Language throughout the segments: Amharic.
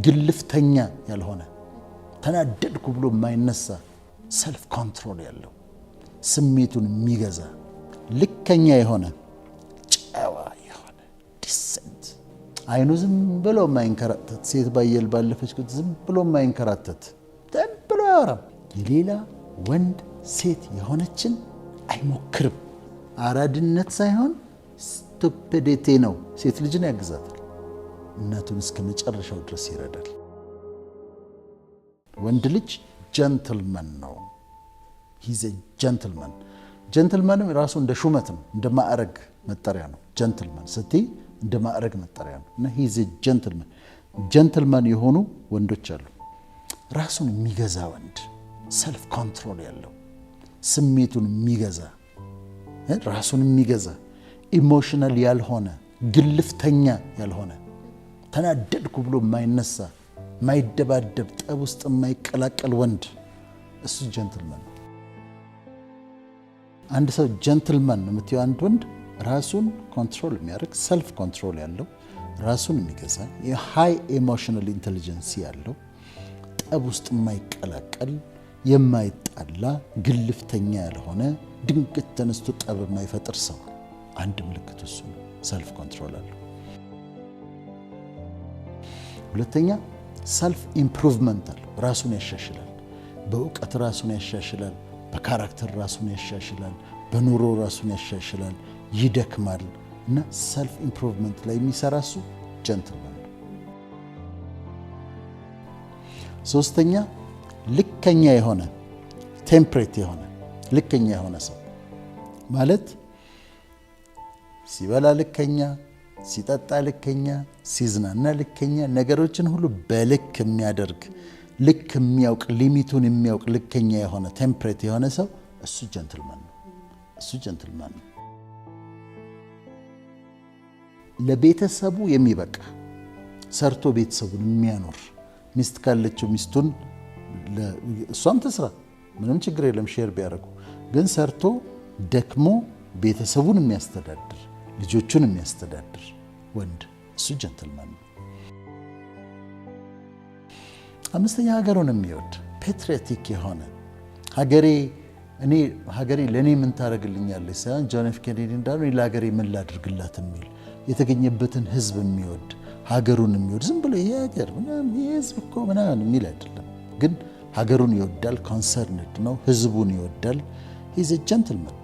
ግልፍተኛ ያልሆነ ተናደድኩ ብሎ የማይነሳ ሰልፍ ኮንትሮል ያለው ስሜቱን የሚገዛ ልከኛ የሆነ ጨዋ የሆነ ዲሰንት አይኑ ዝም ብሎ የማይንከራተት ሴት ባየል ባለፈች ቁጥ ዝም ብሎ የማይንከራተት ዝም ብሎ ያወራም የሌላ ወንድ ሴት የሆነችን አይሞክርም። አራድነት ሳይሆን ስቱፒዲቲ ነው። ሴት ልጅን ያግዛታል። እናቱን እስከ መጨረሻው ድረስ ይረዳል። ወንድ ልጅ ጀንትልመን ነው። ሂዝ ኤ ጀንትልመን። ጀንትልመንም ራሱ እንደ ሹመት ነው፣ እንደ ማዕረግ መጠሪያ ነው። ጀንትልመን ስትይ እንደ ማዕረግ መጠሪያ ነው እና ሂዝ ኤ ጀንትልመን። ጀንትልመን የሆኑ ወንዶች አሉ። ራሱን የሚገዛ ወንድ፣ ሰልፍ ኮንትሮል ያለው ስሜቱን የሚገዛ ራሱን የሚገዛ ኢሞሽናል ያልሆነ ግልፍተኛ ያልሆነ ተናደድኩ ብሎ የማይነሳ የማይደባደብ ጠብ ውስጥ የማይቀላቀል ወንድ እሱ ጀንትልመን ነው። አንድ ሰው ጀንትልመን ነው የምትይው አንድ ወንድ ራሱን ኮንትሮል የሚያደርግ ሰልፍ ኮንትሮል ያለው ራሱን የሚገዛ የሃይ ኢሞሽናል ኢንቴሊጀንስ ያለው ጠብ ውስጥ የማይቀላቀል የማይጣላ ግልፍተኛ ያልሆነ ድንገት ተነስቶ ጠብ የማይፈጥር ሰው አንድ ምልክት እሱ ነው። ሰልፍ ኮንትሮል አለው። ሁለተኛ ሰልፍ ኢምፕሩቭመንት አለው። ራሱን ያሻሽላል። በእውቀት ራሱን ያሻሽላል። በካራክተር ራሱን ያሻሽላል። በኑሮ ራሱን ያሻሽላል። ይደክማል እና ሰልፍ ኢምፕሩቭመንት ላይ የሚሰራ እሱ ጀንትልመን ነው። ሶስተኛ ልከኛ የሆነ ቴምፕሬት የሆነ ልከኛ የሆነ ሰው ማለት ሲበላ ልከኛ፣ ሲጠጣ ልከኛ፣ ሲዝናና ልከኛ፣ ነገሮችን ሁሉ በልክ የሚያደርግ ልክ የሚያውቅ ሊሚቱን የሚያውቅ ልከኛ የሆነ ቴምፕሬት የሆነ ሰው እሱ ጀንትልመን ነው። እሱ ጀንትልመን ነው። ለቤተሰቡ የሚበቃ ሰርቶ ቤተሰቡን የሚያኖር ሚስት ካለችው ሚስቱን እሷም ትስራ ምንም ችግር የለም ሼር ቢያደርጉ፣ ግን ሰርቶ ደክሞ ቤተሰቡን የሚያስተዳድር ልጆቹን የሚያስተዳድር ወንድ እሱ ጀንትልመን ነው። አምስተኛ ሀገሩን የሚወድ ፔትሪዮቲክ የሆነ ሀገሬ ለእኔ ምን ታደርግልኛለች ሳይሆን ጆን ኤፍ ኬኔዲ እንዳሉ ለሀገሬ ምን ላድርግላት የሚል የተገኘበትን ህዝብ የሚወድ ሀገሩን የሚወድ ዝም ብሎ ይሄ ሀገር ምናምን ይሄ ህዝብ እኮ ምናምን የሚል አይደለም፣ ግን ሀገሩን ይወዳል። ኮንሰርንድ ነው፣ ህዝቡን ይወዳል። ሂዝ ኤ ጀንትልመን።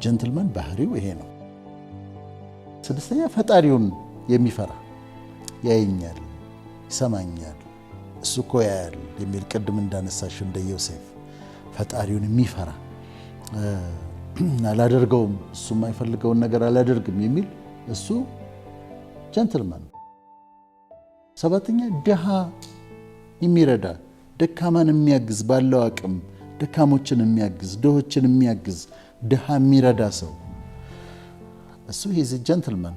ጀንትልመን ባህሪው ይሄ ነው። ስድስተኛ ፈጣሪውን የሚፈራ ያየኛል፣ ይሰማኛል፣ እሱ እኮ ያያል የሚል ቅድም እንዳነሳሽው እንደ ዮሴፍ ፈጣሪውን የሚፈራ አላደርገውም እሱ የማይፈልገውን ነገር አላደርግም የሚል እሱ ጀንትልመን ነው። ሰባተኛ ድሃ የሚረዳ ደካማን የሚያግዝ ባለው አቅም ደካሞችን የሚያግዝ ድሆችን የሚያግዝ ድሃ የሚረዳ ሰው እሱ ሂዝ ጀንትልመን።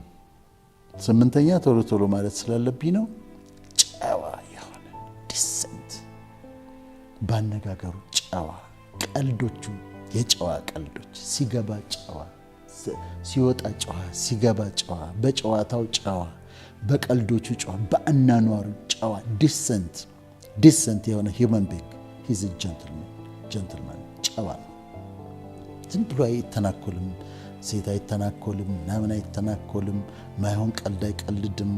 ስምንተኛ ቶሎ ማለት ስላለብኝ ነው፣ ጨዋ የሆነ ዲሰንት፣ ባነጋገሩ ጨዋ፣ ቀልዶቹ የጨዋ ቀልዶች፣ ሲገባ ጨዋ፣ ሲወጣ ጨዋ፣ ሲገባ ጨዋ፣ በጨዋታው ጨዋ፣ በቀልዶቹ ጨዋ፣ በአናኗሩ ጨዋ፣ ዲሰንት የሆነ ሂውመን ቢንግ ሂዝ ጀንትልመን ጨዋ ነው። ዝም ብሎ አይተናኮልም፣ ሴት አይተናኮልም፣ ምናምን አይተናኮልም፣ ማይሆን ቀልድ አይቀልድም፣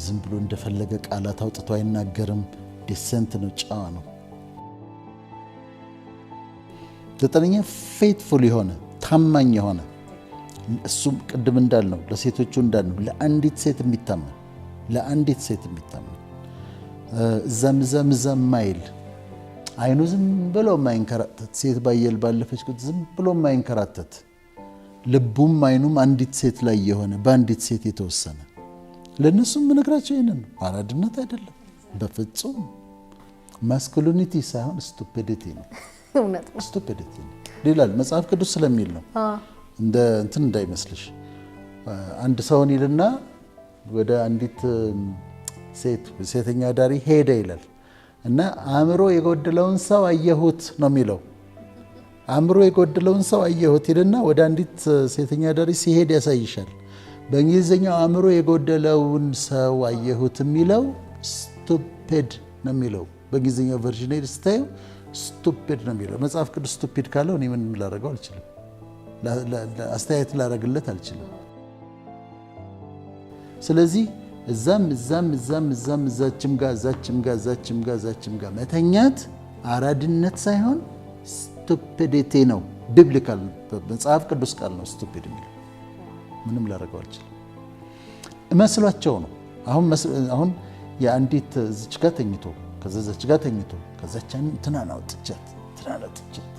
ዝም ብሎ እንደፈለገ ቃላት አውጥቶ አይናገርም። ዲሰንት ነው፣ ጨዋ ነው። ዘጠነኛ ፌትፉል የሆነ ታማኝ የሆነ እሱም ቅድም እንዳልነው ለሴቶቹ እንዳልነው ለአንዲት ሴት የሚታመን እዛም ማይል አይኑ ዝም ብሎ የማይንከራተት ሴት ባየል ባለፈች ቁጥ ዝም ብሎ የማይንከራተት ልቡም አይኑም አንዲት ሴት ላይ የሆነ በአንዲት ሴት የተወሰነ ለነሱም ምንግራቸው ይሄንን ነው። አራድነት አይደለም በፍጹም። ማስኩሊኒቲ ሳይሆን ስቱፒዲቲ ነው። እውነት ነው፣ ስቱፒዲቲ ነው ይላል መጽሐፍ ቅዱስ ስለሚል ነው። እንደ እንትን እንዳይመስልሽ አንድ ሰውን ይልና ወደ አንዲት ሴተኛ ዳሪ ሄደ ይላል እና አእምሮ የጎደለውን ሰው አየሁት ነው የሚለው። አእምሮ የጎደለውን ሰው አየሁት ይልና ወደ አንዲት ሴተኛ ዳሪ ሲሄድ ያሳይሻል። በእንግሊዝኛው አእምሮ የጎደለውን ሰው አየሁት የሚለው ስቱፒድ ነው የሚለው። በእንግሊዝኛው ቨርዥን ስታየው ስቱፒድ ነው የሚለው። መጽሐፍ ቅዱስ ስቱፒድ ካለው እኔ ምን ላደርገው አልችልም፣ አስተያየት ላደርግለት አልችልም። ስለዚህ እዛችም ጋር መተኛት አራድነት ሳይሆን ስቱፒዲቲ ነው። ቢብሊካል መጽሐፍ ቅዱስ ቃል ነው ስቱፒድ የሚለው። ምንም ላደርገው አልችልም። መስሏቸው ነው። አሁን የአንዲት እዚች ጋር ተኝቶ ከዛች ጋር ተኝቶ ከዛች እንትናን አውጥቻት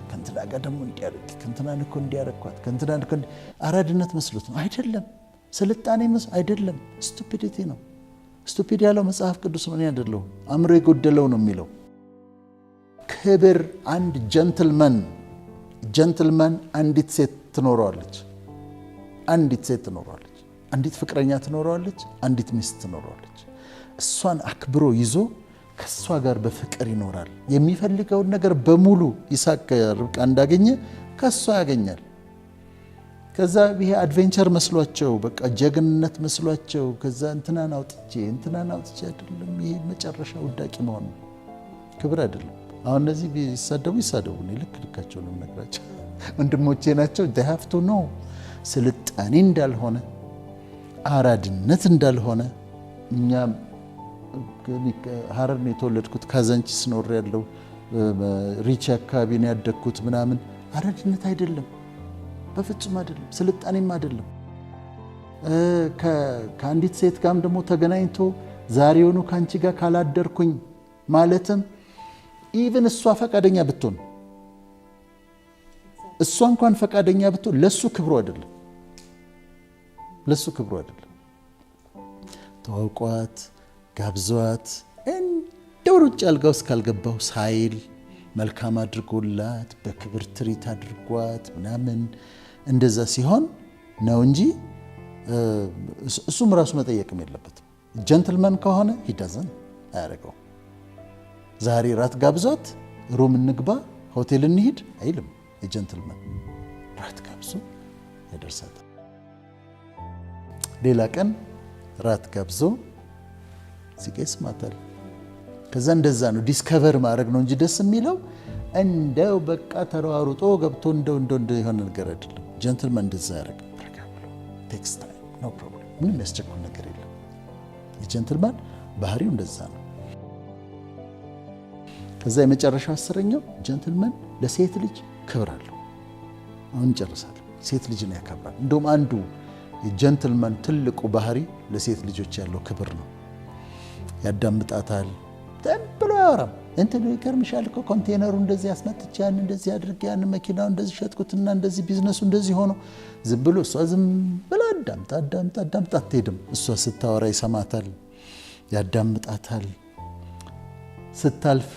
ከእንትና ጋር ደግሞ እንዲያደርግ ከእንትናን እኮ እንዲያረኳት ከእንትናን እኮ አራድነት መስሎት ነው። አይደለም። ስልጣኔ አይደለም። ስቱፒዲቲ ነው። ስቱፒድ ያለው መጽሐፍ ቅዱስ ነው፣ እኔ አይደለሁም። አእምሮ የጎደለው ነው የሚለው። ክብር አንድ ጀንትልመን አንዲት ሴት ትኖረዋለች። አንዲት ፍቅረኛ ትኖረዋለች። አንዲት ሚስት ትኖረዋለች። እሷን አክብሮ ይዞ ከእሷ ጋር በፍቅር ይኖራል። የሚፈልገውን ነገር በሙሉ ይስሐቅ ከርብቃ እንዳገኘ ከእሷ ያገኛል። ከዛ ይሄ አድቬንቸር መስሏቸው በቃ ጀግንነት መስሏቸው ከዛ እንትናን አውጥቼ አይደለም። ይሄ መጨረሻ ውዳቂ መሆን ነው፣ ክብር አይደለም። አሁን እነዚህ ይሳደቡ እኔ ልካቸው ነው የምነግራቸው። ወንድሞቼ ናቸው። they have to know ስልጣኔ እንዳልሆነ አራድነት እንዳልሆነ። እኛ ሀረር ነው የተወለድኩት፣ ካዛንቺስ ኖር ያለው ሪች አካባቢ ነው ያደግኩት ምናምን። አራድነት አይደለም፣ በፍጹም አይደለም። ስልጣኔም አይደለም። ከአንዲት ሴት ጋርም ደግሞ ተገናኝቶ ዛሬውኑ ከአንቺ ጋር ካላደርኩኝ ማለትም ኢቭን እሷ ፈቃደኛ ብትሆን ለሱ ክብሩ አይደለም። ተዋውቋት ጋብዟት እንደው ሩጭ አልጋ ውስጥ ካልገባው ሳይል መልካም አድርጎላት በክብር ትሪት አድርጓት ምናምን እንደዛ ሲሆን ነው እንጂ እሱም ራሱ መጠየቅም የለበትም። ጀንትልመን ከሆነ ሂዳዘን አያደርገው። ዛሬ ራት ጋብዟት ሩም እንግባ ሆቴል እንሂድ አይልም። የጀንትልመን ራት ጋብዞ ያደርሳታል። ሌላ ቀን ራት ጋብዞ ሲቄስ ማታል። ከዛ እንደዛ ነው ዲስከቨር ማድረግ ነው እንጂ ደስ የሚለው እንደው በቃ ተሯሩጦ ገብቶ እንደው የሆነ ነገር አይደለም። ጀንትልመን እንደዛ ያደርግ ቴክስት ታይም ኖ ፕሮብለም፣ ምንም ያስቸኩል ነገር የለም። የጀንትልመን ባህሪው እንደዛ ነው። ከዛ የመጨረሻው አስረኛው ጀንትልመን ለሴት ልጅ ክብር አለው። አሁን እንጨርሳለን። ሴት ልጅን ያከብራል። እንደውም አንዱ የጀንትልመን ትልቁ ባህሪ ለሴት ልጆች ያለው ክብር ነው። ያዳምጣታል። ብሎ አያወራም። እንትን ይገርምሻል እኮ ኮንቴነሩ እንደዚህ አስመጥቼ ያን እንደዚህ አድርጌ ያን መኪናው እንደዚህ ሸጥኩትና እንደዚህ ቢዝነሱ እንደዚህ ሆኖ ዝም ብሎ እሷ ዝም ብላ አዳምጣ አትሄድም። እሷ ስታወራ ይሰማታል፣ ያዳምጣታል። ስታልፍ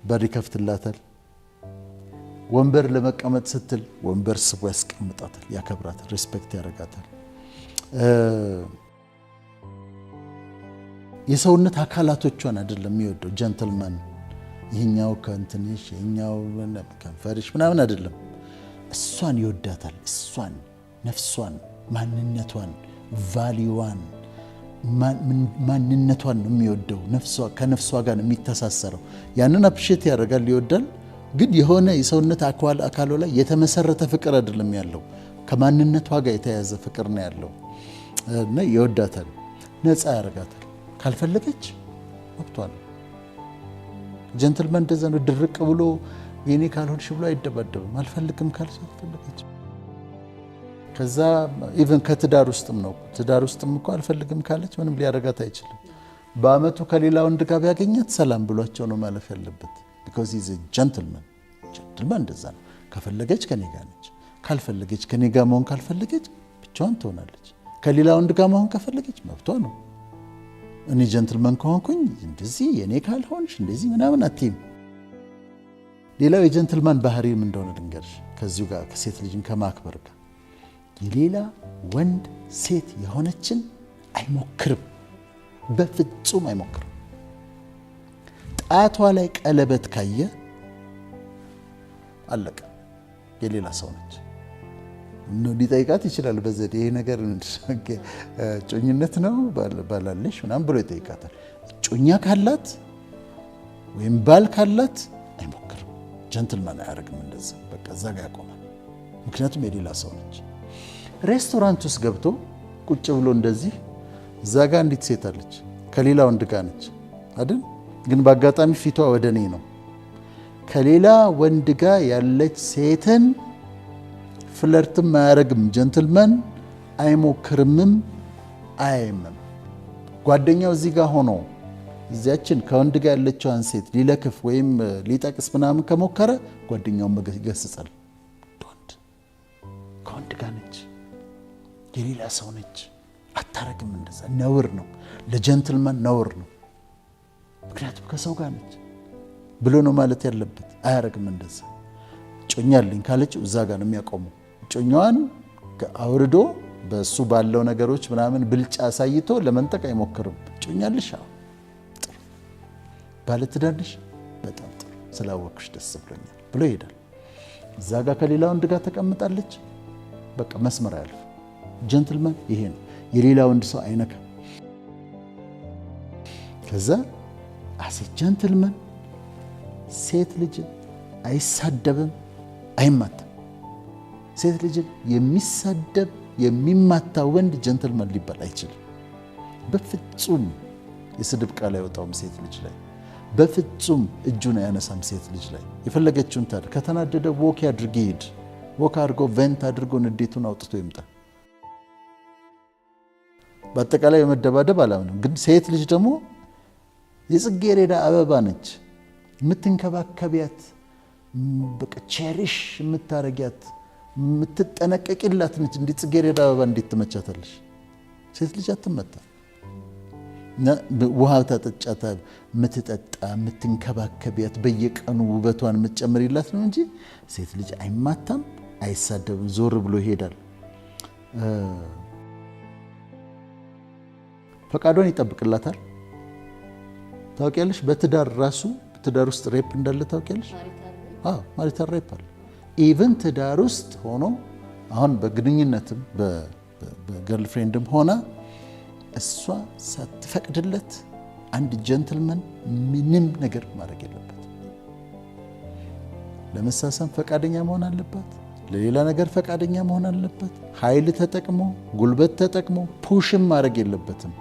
በር ይከፍትላታል። ወንበር ለመቀመጥ ስትል ወንበር ስቦ ያስቀምጣታል፣ ያከብራታል፣ ሪስፔክት ያደርጋታል። የሰውነት አካላቶቿን አይደለም የሚወደው ጀንትልመን። ይሄኛው ከእንትንሽ ይሄኛው ከንፈርሽ ምናምን አይደለም። እሷን ይወዳታል። እሷን፣ ነፍሷን፣ ማንነቷን፣ ቫሊዋን ማንነቷን ነው የሚወደው። ከነፍሷ ጋር ነው የሚተሳሰረው። ያንን አፕሪሼት ያደርጋል፣ ይወዳል። ግን የሆነ የሰውነት አካሏ ላይ የተመሰረተ ፍቅር አይደለም ያለው፣ ከማንነቷ ጋር የተያያዘ ፍቅር ነው ያለው እና ይወዳታል። ነፃ ያደርጋታል። ካልፈለገች ወቅቷ ነው። ጀንትልመን እንደዛ ነው። ድርቅ ብሎ የኔ ካልሆንሽ ብሎ አይደባደብም። አልፈልግም ካልሽ አልፈለገች። ከዛ ኢቭን ከትዳር ውስጥም ነው። ትዳር ውስጥም እኮ አልፈልግም ካለች ምንም ሊያደርጋት አይችልም። በአመቱ ከሌላ ወንድ ጋር ቢያገኛት ሰላም ብሏቸው ነው ማለፍ ያለበት። ቢኮዝ ኢዝ ጀንትልመን። ጀንትልመን እንደዛ ነው። ከፈለገች ከኔ ጋር ነች፣ ካልፈለገች ከኔ ጋር መሆን ካልፈለገች ብቻዋን ትሆናለች። ከሌላ ወንድ ጋር መሆን ከፈለገች መብቷ ነው። እኔ ጀንትልመን ከሆንኩኝ እንደዚህ የኔ ካልሆንሽ እንደዚህ ምናምን አትይም። ሌላው የጀንትልመን ባህሪም እንደሆነ ድንገርሽ ከዚሁ ጋር ከሴት ልጅን ከማክበር ጋር የሌላ ወንድ ሴት የሆነችን አይሞክርም፣ በፍጹም አይሞክርም። ጣቷ ላይ ቀለበት ካየ አለቀ፣ የሌላ ሰው ነች። ሊጠይቃት ይችላል በዘዴ ይሄ ነገር ጮኝነት ነው ባላለሽ ምናምን ብሎ ይጠይቃታል። እጮኛ ካላት ወይም ባል ካላት አይሞክርም። ጀንትልማን አያደርግም እንደዛ። በቃ እዛ ጋር ያቆማል። ምክንያቱም የሌላ ሰው ነች። ሬስቶራንት ውስጥ ገብቶ ቁጭ ብሎ እንደዚህ እዛ ጋር አንዲት ሴት አለች፣ ከሌላ ወንድ ጋር ነች አይደል? ግን በአጋጣሚ ፊቷ ወደ እኔ ነው። ከሌላ ወንድ ጋር ያለች ሴትን ፍለርትም አያደርግም። ጀንትልማን አይሞክርምም፣ አያይምም። ጓደኛው እዚህ ጋር ሆኖ እዚያችን ከወንድ ጋር ያለችዋን ሴት ሊለክፍ ወይም ሊጠቅስ ምናምን ከሞከረ ጓደኛውን ይገስጻል። ከወንድ ጋር ነች፣ የሌላ ሰው ነች፣ አታረግም። እንደዛ ነውር ነው፣ ለጀንትልማን ነውር ነው። ምክንያቱም ከሰው ጋር ነች ብሎ ነው ማለት ያለበት። አያረግም እንደዛ። እጮኛልኝ ካለችው እዛ ጋር ነው የሚያቆመው። እጮኛዋን አውርዶ በሱ ባለው ነገሮች ምናምን ብልጫ አሳይቶ ለመንጠቅ አይሞክርም። እጮኛልሽ? አዎ ጥሩ። ባለትዳርሽ? በጣም ጥሩ፣ ስላወቅሽ ደስ ብሎኛል ብሎ ይሄዳል። እዛ ጋር ከሌላ ወንድ ጋር ተቀምጣለች፣ በቃ መስመር አያልፍ። ጀንትልማን ይሄ ነው፣ የሌላ ወንድ ሰው አይነካ። ከዛ አሴ ጀንትልማን ሴት ልጅን አይሳደብም፣ አይማታም። ሴት ልጅን የሚሳደብ የሚማታ ወንድ ጀንትልማን ሊባል አይችልም። በፍጹም የስድብ ቃል አይወጣውም ሴት ልጅ ላይ። በፍጹም እጁን አያነሳም ሴት ልጅ ላይ። የፈለገችውን ታድርግ። ከተናደደ ወክ ያድርግ፣ ይሄድ። ወክ አድርጎ ቬንት አድርጎ ንዴቱን አውጥቶ ይምጣ። በአጠቃላይ በመደባደብ አላምንም። ግን ሴት ልጅ ደግሞ የጽጌረዳ አበባ ነች። የምትንከባከቢያት፣ በቃ ቼሪሽ የምታረጊያት፣ የምትጠነቀቂላት ነች። እንዴት ጽጌረዳ አበባ እንዴት ትመቻታለሽ? ሴት ልጅ አትመታ። ውሃ ታጠጫታ፣ የምትጠጣ የምትንከባከቢያት፣ በየቀኑ ውበቷን የምትጨምሪላት ነው እንጂ ሴት ልጅ አይማታም፣ አይሳደብም፣ ዞር ብሎ ይሄዳል። ፈቃዷን ይጠብቅላታል። ታውቂያለሽ? በትዳር ራሱ ትዳር ውስጥ ሬፕ እንዳለ ታውቂያለሽ? አዎ ማሪታል ሬፕ አለ። ኢቭን ትዳር ውስጥ ሆኖ አሁን በግንኙነትም በገርልፍሬንድም ሆና እሷ ሳትፈቅድለት አንድ ጀንትልማን ምንም ነገር ማድረግ የለበት። ለመሳሳም ፈቃደኛ መሆን አለባት። ለሌላ ነገር ፈቃደኛ መሆን አለበት። ኃይል ተጠቅሞ ጉልበት ተጠቅሞ ፑሽም ማድረግ የለበትም።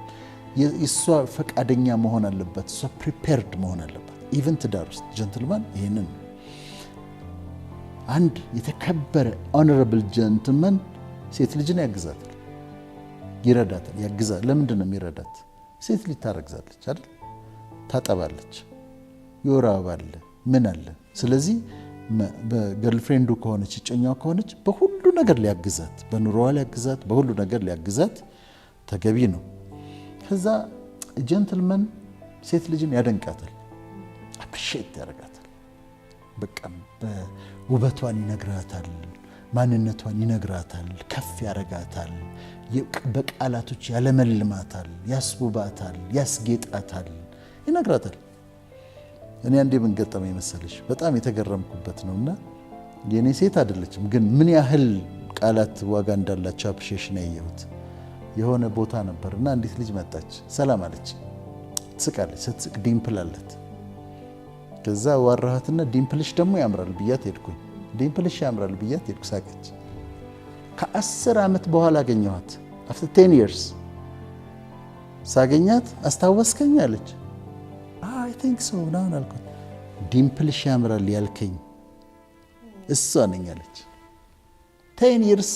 እሷ ፈቃደኛ መሆን አለበት። እሷ ፕሪፔርድ መሆን አለበት። ኢቭን ትዳር ውስጥ ጀንትልማን ይሄንን አንድ የተከበረ ኦነረብል ጀንትልማን ሴት ልጅን ያግዛታል፣ ይረዳታል፣ ያግዛል። ለምንድን ነው የሚረዳት? ሴት ልጅ ታረግዛለች አይደል? ታጠባለች፣ የወር አበባ አለ፣ ምን አለ። ስለዚህ በገርልፍሬንዱ ከሆነች እጮኛው ከሆነች በሁሉ ነገር ሊያግዛት፣ በኑሮዋ ሊያግዛት፣ በሁሉ ነገር ሊያግዛት ተገቢ ነው። ከዛ ጀንትልማን ሴት ልጅን ያደንቃታል፣ አፕሪሼት ያደርጋታል። በቃ ውበቷን ይነግራታል፣ ማንነቷን ይነግራታል፣ ከፍ ያረጋታል፣ በቃላቶች ያለመልማታል፣ ያስውባታል፣ ያስጌጣታል፣ ይነግራታል። እኔ አንዴ ምን ገጠመኝ መሰለሽ? በጣም የተገረምኩበት ነውና የኔ ሴት አይደለችም፣ ግን ምን ያህል ቃላት ዋጋ እንዳላቸው አፕሪሼሽን ያየሁት የሆነ ቦታ ነበርና አንዲት ልጅ መጣች፣ ሰላም አለች፣ ትስቃለች። ስትስቅ ዲምፕል አላት። ከዛ ዋራሃትና ዲምፕልሽ ደግሞ ያምራል ብያት ሄድኩኝ። ዲምፕልሽ ያምራል ብያት ሄድኩ። ሳቀች። ከ10 ዓመት በኋላ አገኘኋት። after 10 years ሳገኛት አስታወስከኝ አለች። I think so ምናምን አልኳት። ዲምፕልሽ ያምራል ያልከኝ እሷ ነኝ አለች። 10 years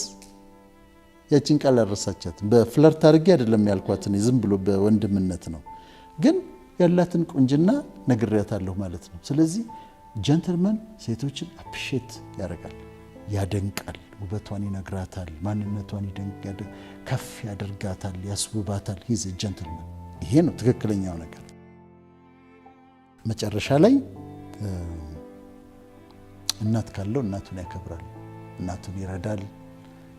ያችን ቃል አልረሳቻትም። በፍለርት አድርጌ አይደለም ያልኳት፣ ዝም ብሎ በወንድምነት ነው። ግን ያላትን ቁንጅና ነግሬያታለሁ ማለት ነው። ስለዚህ ጀንትልማን ሴቶችን አፕሪሼት ያደርጋል፣ ያደንቃል፣ ውበቷን ይነግራታል፣ ማንነቷን ከፍ ያደርጋታል፣ ያስውባታል። ሂዝ ጀንትልማን። ይሄ ነው ትክክለኛው ነገር። መጨረሻ ላይ እናት ካለው እናቱን ያከብራል፣ እናቱን ይረዳል።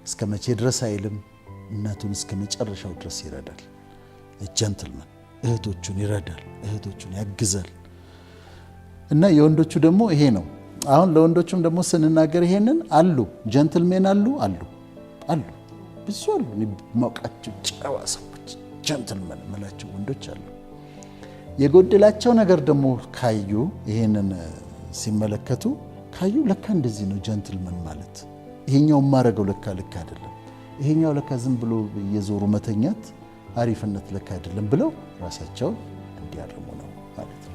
እስከ መቼ ድረስ አይልም፣ እናቱን እስከ መጨረሻው ድረስ ይረዳል። ጀንትልማን እህቶቹን ይረዳል፣ እህቶቹን ያግዛል። እና የወንዶቹ ደግሞ ይሄ ነው። አሁን ለወንዶቹም ደግሞ ስንናገር ይሄንን አሉ ጀንትልሜን አሉ ብዙ አሉ። ማውቃቸው ጨዋ ሰዎች ጀንትልማን መላቸው ወንዶች አሉ። የጎደላቸው ነገር ደግሞ ካዩ ይሄንን ሲመለከቱ ካዩ ለካ እንደዚህ ነው ጀንትልመን ማለት ይሄኛው ማረገው ለካ ልክ አይደለም ይሄኛው ለካ ዝም ብሎ የዞሩ መተኛት አሪፍነት ለካ አይደለም ብለው ራሳቸውን እንዲያርሙ ነው ማለት ነው።